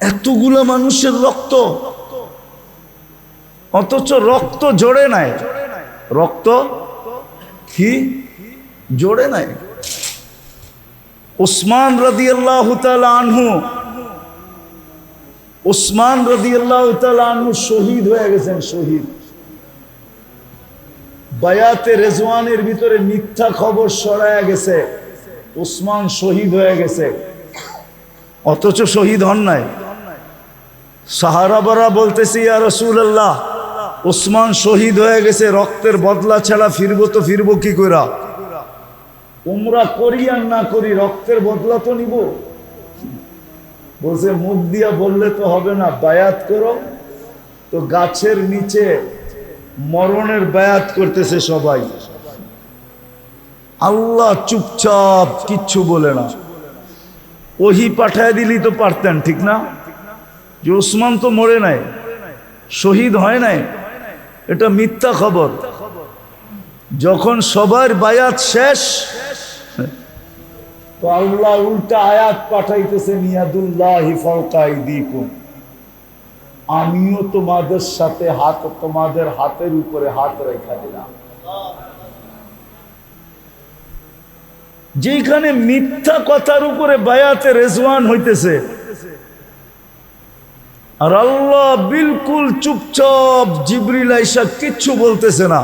এতগুলো মানুষের রক্ত, অথচ রক্ত জোড়ে নাই। রক্ত কি জোড়ে নাই? উসমান রাদিয়াল্লাহু তাআলা আনহু, উসমান রাদিয়াল্লাহু তাআলা আনহু শহীদ হয়ে গেছেন। শহীদ বায়াতে রেজওয়ানের ভিতরে মিথ্যা খবর ছড়ায় গেছে, উসমান শহীদ হয়ে গেছে, অথচ শহীদ হন নাই। সাহাবারা বলতেছে, ইয়া রাসূলুল্লাহ, উসমান শহীদ হয়ে গেছে, রক্তের বদলা ছাড়া ফিরবো তো ফিরবো কি কইরা? উমরা করি আর না করি, রক্তের বদলা তো নিব। বলছে মুখ দিয়া বললে তো হবে না, বায়াত করো। তো গাছের নিচে মরণের বায়াত করতেছে সবাই। আল্লাহ চুপচাপ, কিচ্ছু বলে না। ওহি পাঠায় দিলি তো পারতেন, ঠিক না? যে উসমান তো মরে নাই, শহীদ হয় নাই, এটা মিথ্যা খবর। যখন সবার বায়াত শেষ, তো আল্লাহ উল্টা আয়াত পাঠাইতেছে, নিয়াদুল্লাহি ফাওকা আইদিকুম, আমিও তোমাদের সাথে হাত, তোমাদের হাতের উপরে হাত রেখা দিলাম। যেখানে মিথ্যা কথার উপরে বায়াতে রেজওয়ান হইতেছে, আর আল্লাহ বিলকুল চুপচাপ, জিবরিল আইসা কিচ্ছু বলতেছে না,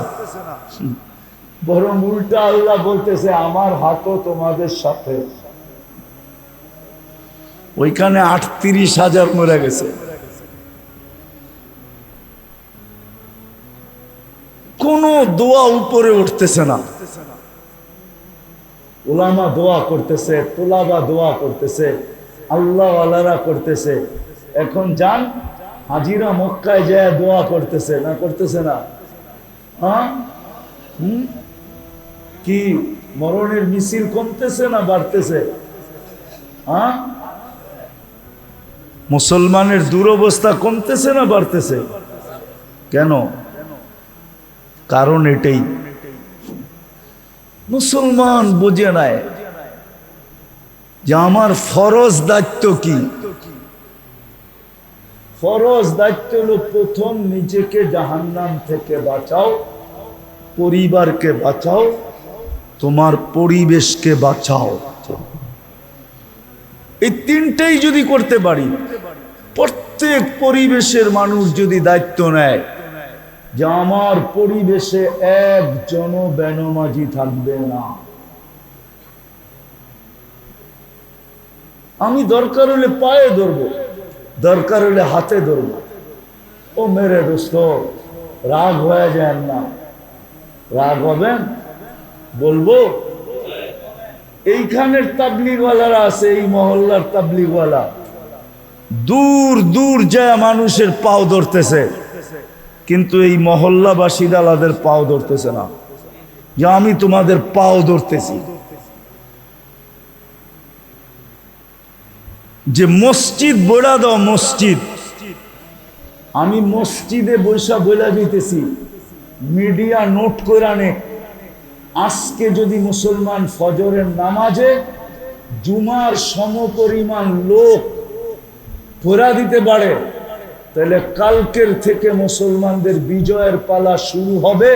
বরং উল্টা আল্লাহ বলতেছে আমার হাতও তোমাদের সাথে। ওইখানে ৩৮,০০০ মরে গেছে। কোন দোয়া উপরে উঠতেছে না। উলামা দোয়া করতেছে, তোলাবা দোয়া করতেছে, আল্লাহ আল্লাহরা করতেছে। এখন যান হাজিরা মক্কায় যায় দোয়া করতেছে না, করতেছে না? হ্যাঁ, কি মরণের মিছিল কমতেছে না বাড়তেছে? হ্যাঁ, মুসলমানের দুরবস্থা কমতেছে না বাড়তেছে? কেন? কারণ এটাই, মুসলমান বুঝে নাই যে আমার ফরজ দায়িত্ব কি। ফরজ দায়িত্ব হলো প্রথম নিজেকে জাহান্নাম থেকে বাঁচাও, পরিবারকে বাঁচাও, তোমার পরিবেশকে বাঁচাও। এই তিনটেই যদি করতে পারি, প্রত্যেক পরিবেশের মানুষ যদি দায়িত্ব নেয় যে আমার পরিবেশে একজনও বেনমাজি থাকবে না, আমি দরকার হলে পায়ে ধরবো, দরকার হলে হাতে ধরবো। ও মেরে দোস্ত, রাগ হয়ে যায় না, রাগ হবেন বলবো। এইখানের তাবলিগওয়ালারা আছে, এই মহল্লার তাবলিগওয়ালা দূর দূর যায় মানুষের পাও ধরতেছে, কিন্তু এই মহল্লাবাসী দালাদের পাও ধরতেছে না, যে আমি তোমাদের পাও ধরতেছি। যে মসজিদ বইলা দাও, মসজিদ, আমি মসজিদে বৈশা বইলা দিতেছি, মিডিয়া নোট করে নে, আজকে যদি মুসলমান ফজরের নামাজে জুমার সমপরিমাণ লোক পড়া দিতে পারে, তাহলে কালকের থেকে মুসলমানদের বিজয়ের পালা শুরু হবে।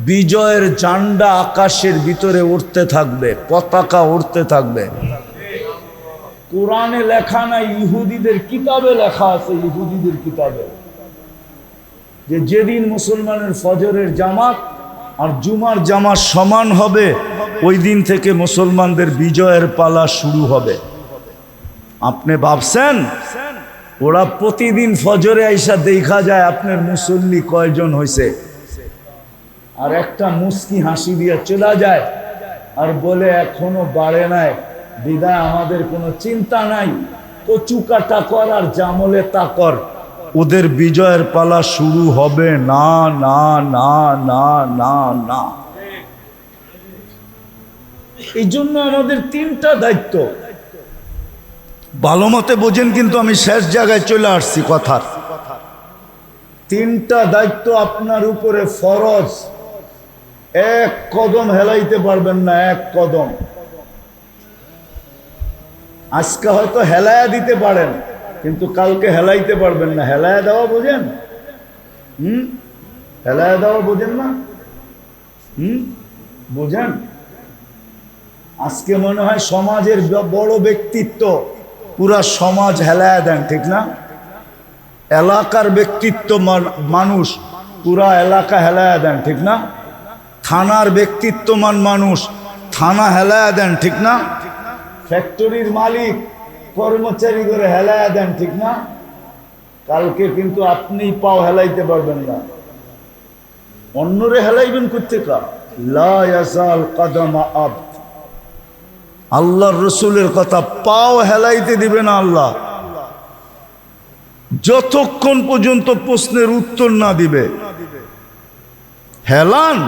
বিজয়ের ঝান্ডা আকাশের ভিতরে উঠতে থাকবে, পতাকা উঠতে থাকবে। কোরআনে লেখা নাই, ইহুদিদের কিতাবে লেখা আছে, ইহুদিদের কিতাবে, যে যেদিন মুসলমানের ফজরের জামাত আর জুমার জামাত সমান হবে, ওই দিন থেকে মুসলমানদের বিজয়ের পালা শুরু হবে। আপনি ভাবছেন ওরা প্রতিদিন ফজরে আইসা দেখা যায় আপনার মুসল্লি কয়জন হয়েছে, আর একটা মুস্কি হাসি দিয়ে চলে যায় আর বলে এখনো বাড়ে নাই, বিদায় আমাদের কোনো চিন্তা নাই, কচু কাটা কর আর জামলে তা কর, ওদের বিজয়ের পালা শুরু হবে না, না, না, না, না, না। এই জন্য আমাদের তিনটা দায়িত্ব। ভালো মতে বোঝেন, কিন্তু আমি শেষ জায়গায় চলে আসছি কথার। তিনটা দায়িত্ব আপনার উপরে ফরজ, এক কদম হেলাইতে পারবেন না, এক কদম। আজকে হয়তো হেলায়া দিতে পারেন, কিন্তু কালকে হেলাইতে পারবেন না। হেলায় দেওয়া বোঝেন? হেলায় দেওয়া বোঝেন না? বোঝেন? আজকে মনে হয় সমাজের বড় ব্যক্তিত্ব, পুরা সমাজ হেলায় দেন, ঠিক না? এলাকার ব্যক্তিত্ব মানুষ, পুরা এলাকা হেলায় দেন, ঠিক না? থানার ব্যক্তিত্বমান মানুষ, থানা হেলায় দেন, ঠিক না? ফ্যাক্টরির মালিক কর্মচারী করে হেলায় দেন, ঠিক না? কালকে কিন্তু আপনি পাও হেলাইতে পারবেন না। অন্যরে হেলাইবেন কোত্থেকে? লা ইয়াজাল কাদামা আবদ। আল্লাহর রসুলের কথা, পাও হেলাইতে দিবে না আল্লাহ যতক্ষণ পর্যন্ত প্রশ্নের উত্তর না দিবে। হেলান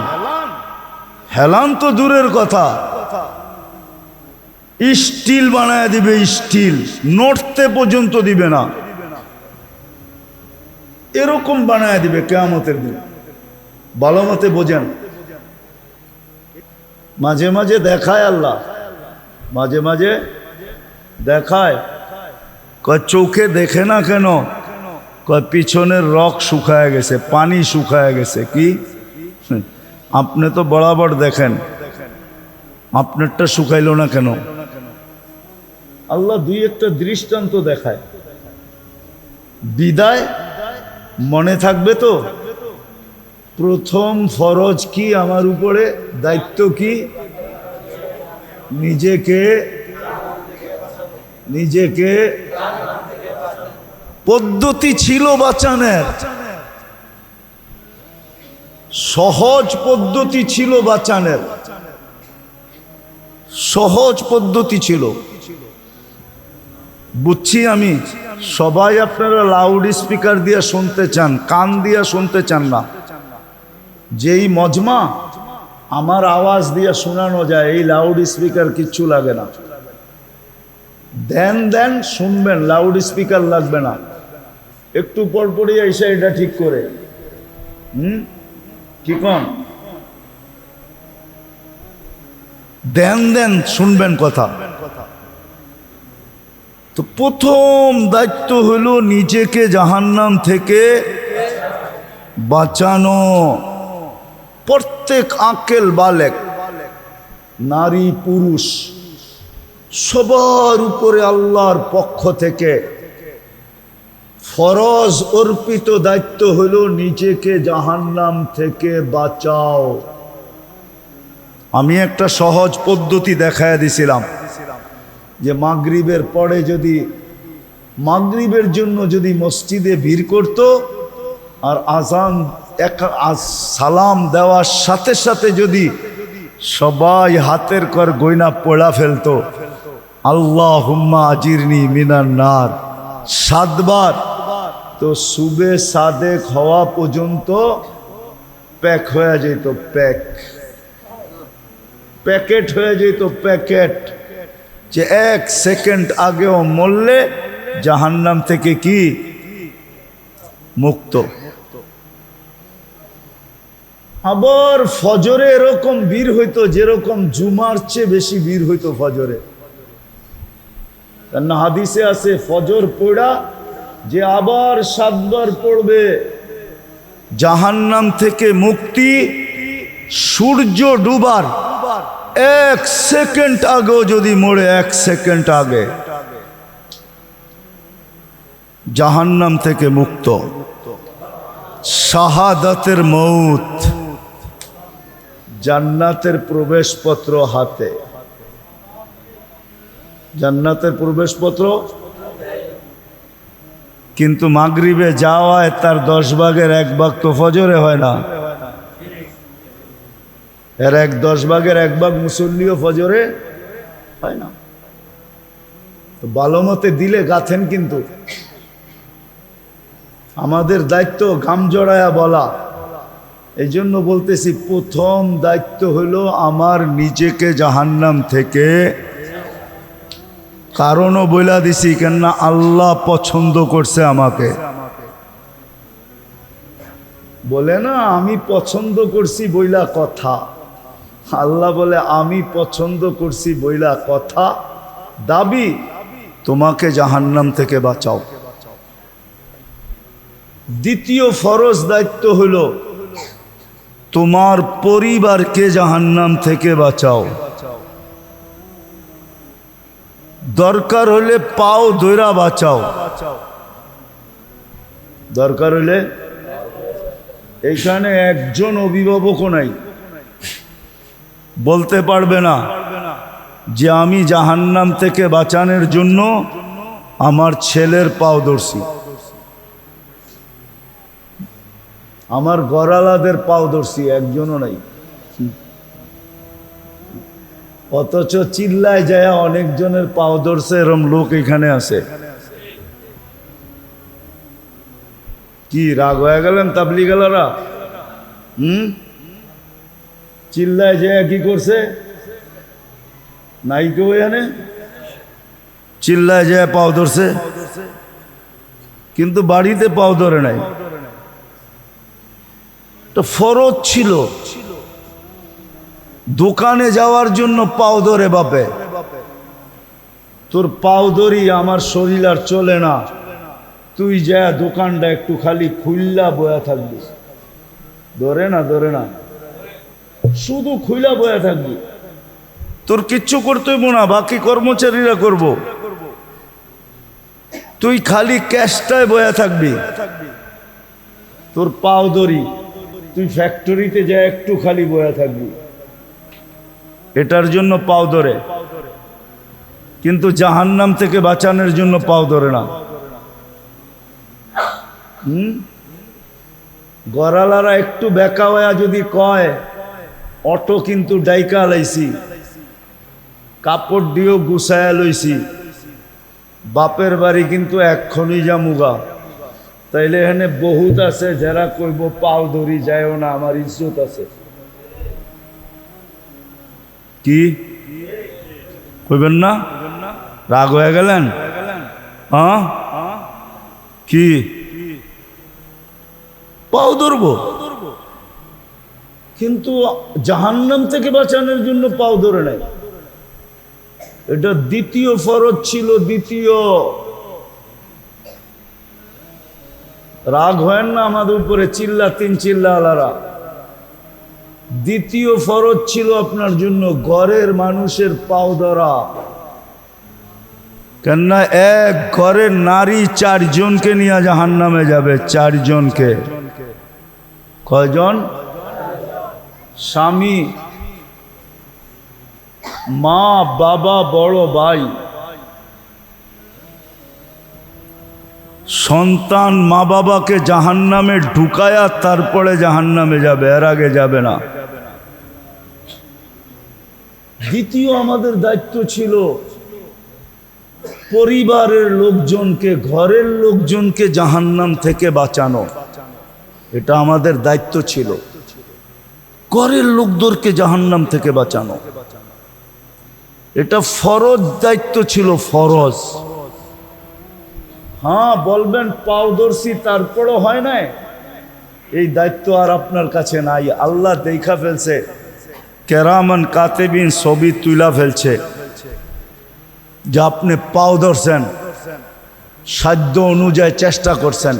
হেলান তো দূরের কথা, স্টিল বানায় দিবে, স্টিল নড়তে পর্যন্ত দিবে না, এরকম বানায় দিবে কিয়ামতের দিন। ভালো মতে বোঝেন। মাঝে মাঝে দেখায় আল্লাহ, মাঝে মাঝে দেখায়, কয় চোখে দেখে না কেন? কয় পিছনের রক শুকায় গেছে, পানি শুকায় গেছে। কি আপনি তো বরাবর দেখেন, আপনারটা শুকাইল না কেন? আল্লাহ দুই একটা দৃষ্টান্ত দেখায়, বিদায় মনে থাকবে তো? প্রথম ফরজ কি আমার উপরে? দায়িত্ব কি? নিজেকে নিজেকে পদ্ধতি ছিল বাঁচানোর, সহজ পদ্ধতি ছিল বাঁচানোর, সহজ পদ্ধতি ছিল। বুঝছি আমি, সবাই আপনারা লাউড স্পিকার দিয়ে শুনতে চান, কান দিয়ে শুনতে চান না। যেই মজমা আমার আওয়াজ দিয়ে শোনানো যায়, এই লাউড স্পিকার কিচ্ছু লাগে না। দেন দেন শুনবেন, লাউড স্পিকার লাগবে না। একটু পরপরই এসে এটা ঠিক করে কি কন, দেন দেন শুনবেন কথা। তো প্রথম দায়িত্ব হলো নিজেকে জাহান্নাম থেকে বাঁচানো। প্রত্যেক আকেল বালেক, নারী পুরুষ, সবার উপরে আল্লাহর পক্ষ থেকে ফরজ অর্পিত দায়িত্ব হলো নিজেকে জাহান্নাম থেকে বাঁচাও। আমি একটা সহজ পদ্ধতি দেখায় দিছিলাম যে মাগরিবের পরে যদি, মাগরিবের জন্য যদি মসজিদে ভিড় করত আর আজান সালাম দেওয়ার সাথে সাথে যদি সবাই হাতের কর গয়না পড়া ফেলতো, আল্লাহুম্মা আজিরনি মিনান নার 7 বার, তো সুবে সাদেক হওয়া পর্যন্ত প্যাক হয়ে যেত, প্যাকেট হয়ে যেত, প্যাকেট। যে 1 সেকেন্ড আগেও মরলে জাহান্নাম থেকে কি মুক্ত। আবার ফজরে এরকম ভিড় হইতো, যেরকম জুমার চেয়ে বেশি ভিড় হইতো ফজরে। কেন হাদিসে আছে, ফজর পড়া যে আবার 7 বার পড়বে জাহান্নাম থেকে মুক্তি সূর্য ডুবার 1 সেকেন্ড আগেও যদি মরে, 1 সেকেন্ড আগে জাহান্নাম থেকে মুক্ত। শাহাদাতের মৌত, জান্নাতের প্রবেশপত্র হাতে, জান্নাতের প্রবেশপত্র। কিন্তু মাগরিবে যাওয়ায় তার 10 ভাগের 1 ভাগ তো ফজরে হয় না, এর 10 ভাগের 1 ভাগ মুসল্লিও ফজরে হয় না। তো ভালো মতে দিলে গাথেন। কিন্তু আমাদের দায়িত্ব গাম জড়ায়া বলা। এই জন্য বলতেছি, প্রথম দায়িত্ব হলো আমার নিজেকে জাহান্নাম থেকে। কারণও বইলা দিছি, কেননা আল্লাহ পছন্দ করছে আমাকে। বলে না আমি পছন্দ করছি বইলা কথা, আল্লাহ বলে আমি পছন্দ করছি বইলা কথা, দাবি তোমাকে জাহান্নাম থেকে বাঁচাও। দ্বিতীয় ফরজ দায়িত্ব হলো তোমার পরিবারকে জাহান্নাম থেকে বাঁচাও। দরকার হলে পাও ধইরা বাঁচাও, দরকার হলে। এইখানে একজন অভিভাবকও নাই বলতে পারবে না যে আমি জাহান্নাম থেকে বাঁচানোর জন্য আমার ছেলের পাও ধরছি, আমার গড়ালাদের পাও ধরছি, একজনও নাই। অথচ চিল্লায় যায় অনেকজনের পাও ধরছে, এরম লোক এখানে আছে। কি রাগ হয়ে গেলেন তাবলিগালারা? চিল্লায় যায় কি করছে? নাই কেউ এখানে চিল্লায় যায় পাও ধরছে, কিন্তু বাড়িতে পাও ধরে নাই। তো ফরজ ছিল দোকানে যাওয়ার জন্য পাও ধরে বাপে, তোর পাও ধরি আমার শরীর আর চলে না, তুই যা দোকানটা একটু খালি খুইল্লা বয়া থাকবি। ধরে না, ধরে না, শুধু খুইলা বয়া থাকবি, তোর কিচ্ছু করতে হইব না, বাকি কর্মচারীরা করব, তুই খালি ক্যাশটায় বয়া থাকবি। তোর পাও ধরি, তুই ফ্যাক্টরিতে যা একটু খালি বয়া থাকবি, এটার জন্য পাও ধরে। কিন্তু জাহান্নাম থেকে বাঁচানোর জন্য পাও ধরে না। গড়ালারা একটু বেকা হয়ে যদি কয় অটো কিন্তু ডাইকা লাইছি, কাপড় দিয়েও গুছায়া লইছি, বাপের বাড়ি কিন্তু এক্ষণই যামুগা, তাইলে এখানে বহুত আছে যারা কইব পাও ধরি যায়ও না, আমার ইজ্জত আছে। কি কইবেন না? রাগ হয়ে গেলেন? হ্যাঁ, কি পাও ধরবো, কিন্তু জাহান্নাম থেকে বাঁচানোর জন্য পাও ধরে নাই। এটা দ্বিতীয় ফরজ ছিল। দ্বিতীয়, রাগ হয় না আমাদের উপরে, চিল্লা আলারা। দ্বিতীয় ফরজ ছিল আপনার জন্য ঘরের মানুষের পাও ধরা। কেননা এক ঘরের নারী 4 জনকে নিয়ে জাহান্নামে যাবে। 4 জনকে। কয়জন? স্বামী, মা, বাবা, বড় ভাই, সন্তান মা বাবাকে জাহান্নামে ঢুকায়া তারপরে জাহান্নামে যাবে, এর আগে যাবে না। দ্বিতীয় আমাদের দায়িত্ব ছিল পরিবারের লোকজনকে, ঘরের লোকজনকে জাহান্নাম থেকে বাঁচানো। এটা আমাদের দায়িত্ব ছিল, ঘরের লোকদেরকে জাহান্নাম থেকে বাঁচানো। এটা ফরজ দায়িত্ব ছিল, ফরজ। হ্যাঁ বলবেন পাও ধরছি তারপরও হয় নাই, এই দায়িত্ব আর আপনার কাছে নাই। আল্লাহ দেখা ফেলছে, কেরামান কাতেবিন ছবি তুলা ফেলছে যে আপনি পাও ধরছেন, সাধ্য অনুযায়ী চেষ্টা করছেন।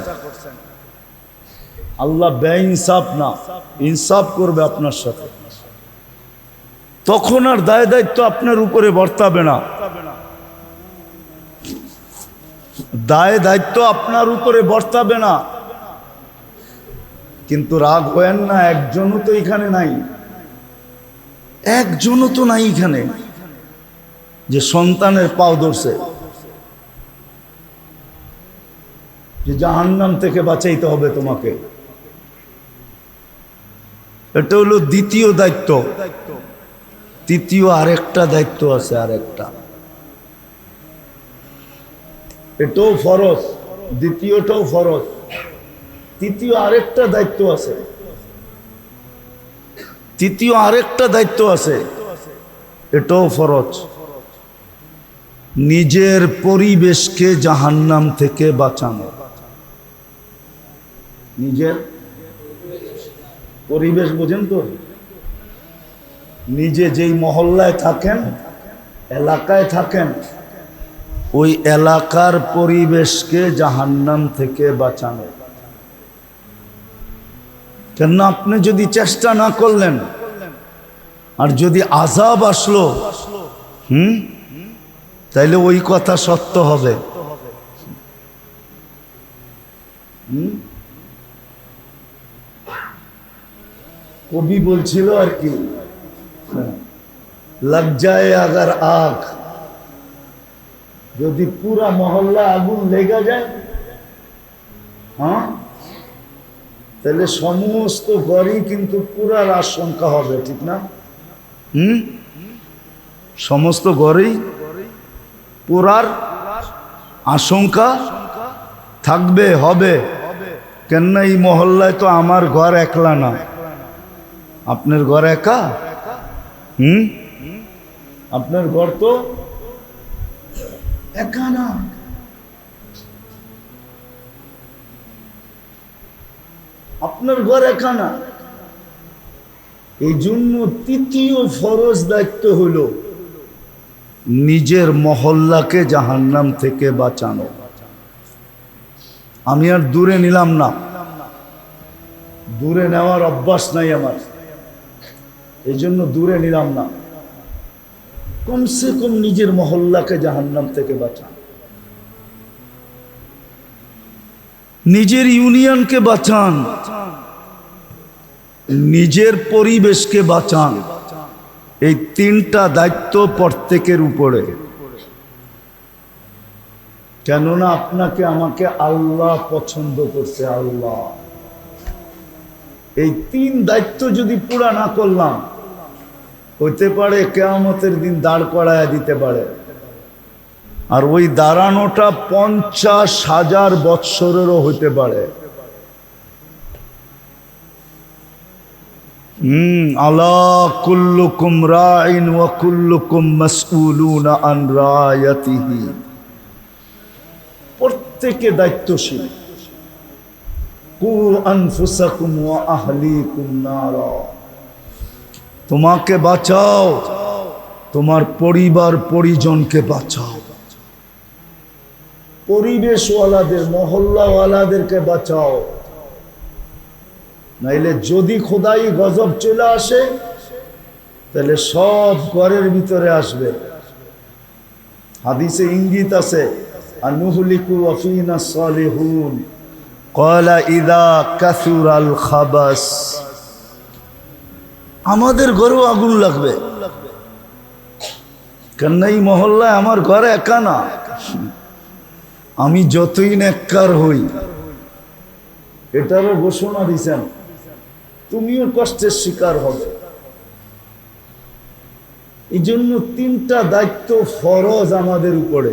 আল্লাহ বেইনসাফ না, ইনসাফ করবে আপনার সাথে। তখন আর দায় দায়িত্ব আপনার উপরে বর্তাবে না, দায় দায়িত্ব আপনার উপরে বর্তাবে না। কিন্তু রাগ হয়েন না, একজনও তো এখানে নাই, একজনও তো নাই এখানে যে সন্তানের পাও ধরছে, যে জাহান্নাম থেকে বাঁচাইতে হবে তোমাকে। এটা হলো দ্বিতীয় দায়িত্ব। তৃতীয় আরেকটা দায়িত্ব আছে, আরেকটা, এটাও ফরজ, দ্বিতীয়টাও ফরজ। তৃতীয় আরেকটা দায়িত্ব আছে, তৃতীয় আরেকটা দায়িত্ব আছে, এটাও ফরজ। নিজের পরিবেশকে জাহান্নাম থেকে বাঁচানো। নিজের পরিবেশ বোঝেন তো? নিজে যেই মহল্লায় থাকেন, এলাকায় থাকেন, ওই এলাকার পরিবেশকে জাহান্নাম থেকে বাঁচানো। কেন আপনি যদি চেষ্টা না করলেন আর যদি আযাব আসলো তাইলে ওই কথা সত্য হবে। কবি বলছিল আর কি, লগ যায় আগার আগ, যদি পুরা মহল্লা আগুন লেগে যায়, তাহলে সমস্ত ঘরই কিন্তু পুরার আশঙ্কা হবে, ঠিক না? সমস্ত ঘরেই পুরার আশঙ্কা থাকবে, হবে। কেননা এই মহল্লায় তো আমার ঘর একলা না, আপনার ঘর একা। আপনার ঘর তো একা না। আপনার ঘর একা না। এই জন্য তৃতীয় ফরজ দায়িত্ব হলো নিজের মহল্লাকে জাহান্নাম থেকে বাঁচানো। আমি আর দূরে নিলাম না, দূরে নেওয়ার অভ্যাস নাই আমার, এই জন্য দূরে নিলাম না। কমসে কম নিজের মহল্লাকে জাহান্নাম থেকে বাঁচান, নিজের ইউনিয়নকে বাঁচান, নিজের পরিবেশকে বাঁচান। এই তিনটা দায়িত্ব প্রত্যেকের উপরে। কেননা আপনাকে আমাকে আল্লাহ পছন্দ করছে, আল্লাহ। এই তিন দায়িত্ব যদি পুরা না করলাম, হইতে পারে কিয়ামতের দিন দাঁড় করায় দিতে পারে, আর ওই দাঁড়ানোটা 50,000 বৎসরেরও হইতে পারে। আলা কুল্লুকুম রাইন ওয়া কুল্লুকুম মাসউলুনা আন রায়াতিহি। প্রত্যেকে দায়িত্বশীল। কু আনফুসাকুম ওয়া আহলিকুম নারা। তোমাকে বাঁচাও, তোমার পরিবার পরিজনকে বাঁচাও, পরিবেশওয়ালাদের মহল্লাওয়ালাদেরকে বাঁচাও। নাইলে যদি খোদাই গজব চলে আসে, তাহলে সব ঘরের ভিতরে আসবে। হাদিসে ইঙ্গিত আছে, আনুহলিকু ওয়া ফিনা সালিহুন ক্বালা ইযা কাসুরাল খাবাস। আমাদের ঘরেও আগুন লাগবে, কেন এই মহল্লায় আমার ঘর একা না। আমি যতই নেককার হই, এটারও ঘোষণা দিছেন, তুমিও কষ্টের শিকার হবে। এই জন্য তিনটা দায়িত্ব ফরজ আমাদের উপরে।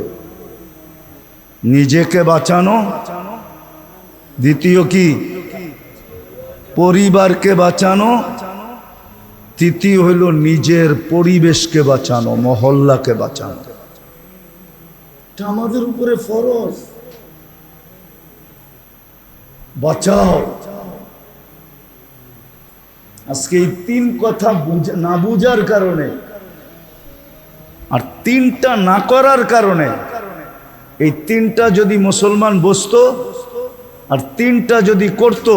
নিজেকে বাঁচানো, দ্বিতীয় কি পরিবারকে বাঁচানো, তৃতীয় হলো নিজের পরিবেশকে বাঁচানো, মহল্লাকে বাঁচানো। এটা আমাদের উপরে ফরজ। বাঁচাও। আজকে এই তিন কথা না বুঝার কারণে আর তিনটা না করার কারণে, এই তিনটা যদি মুসলমান বসতো আর তিনটা যদি করত,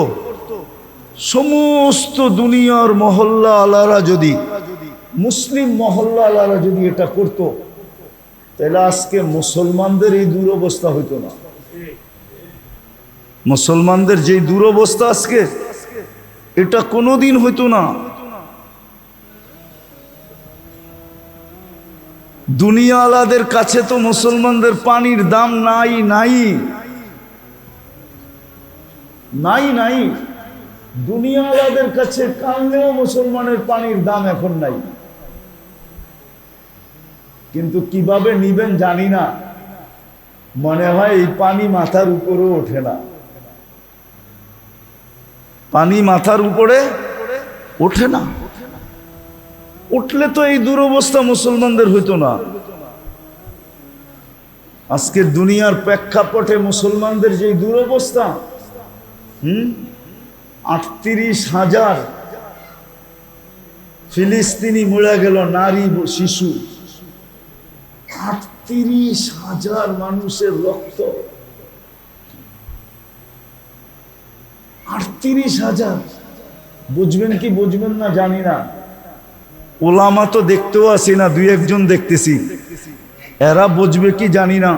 সমস্ত দুনিয়ার মহল্লা আলারা যদি, মুসলিম মহল্লা আলারা যদি এটা করত, তাহলে আজকে মুসলমানদের এই দুরবস্থা হইতো না। মুসলমানদের যে দুরবস্থা আজকে, এটা কোনোদিন হইতো না। দুনিয়া আলাদের কাছে তো মুসলমানদের পানির দাম নাই নাই নাই নাই। দুনিয়া আলাদের কাছে কানলেও মুসলমানের পানির দাম এখন নাই। কিন্তু কিভাবে নিবেন জানি না, মনে হয় এই পানি মাথার উপরেও ওঠে না। পানি মাথার উপরে ওঠে না। উঠলে তো এই দুরবস্থা মুসলমানদের হইতো না। আজকে দুনিয়ার প্রেক্ষাপটে মুসলমানদের যে দুরবস্থা, 38,000 ফিলিস্তিনি মরে গেল, নারী শিশু। 38,000 মানুষের রক্ত, 38,000। বুঝবেন কি বুঝবেন না জানি না, ওলামা তো দেখতেও আসি না, দুই একজন দেখতেছি, এরা বুঝবে কি জানি না।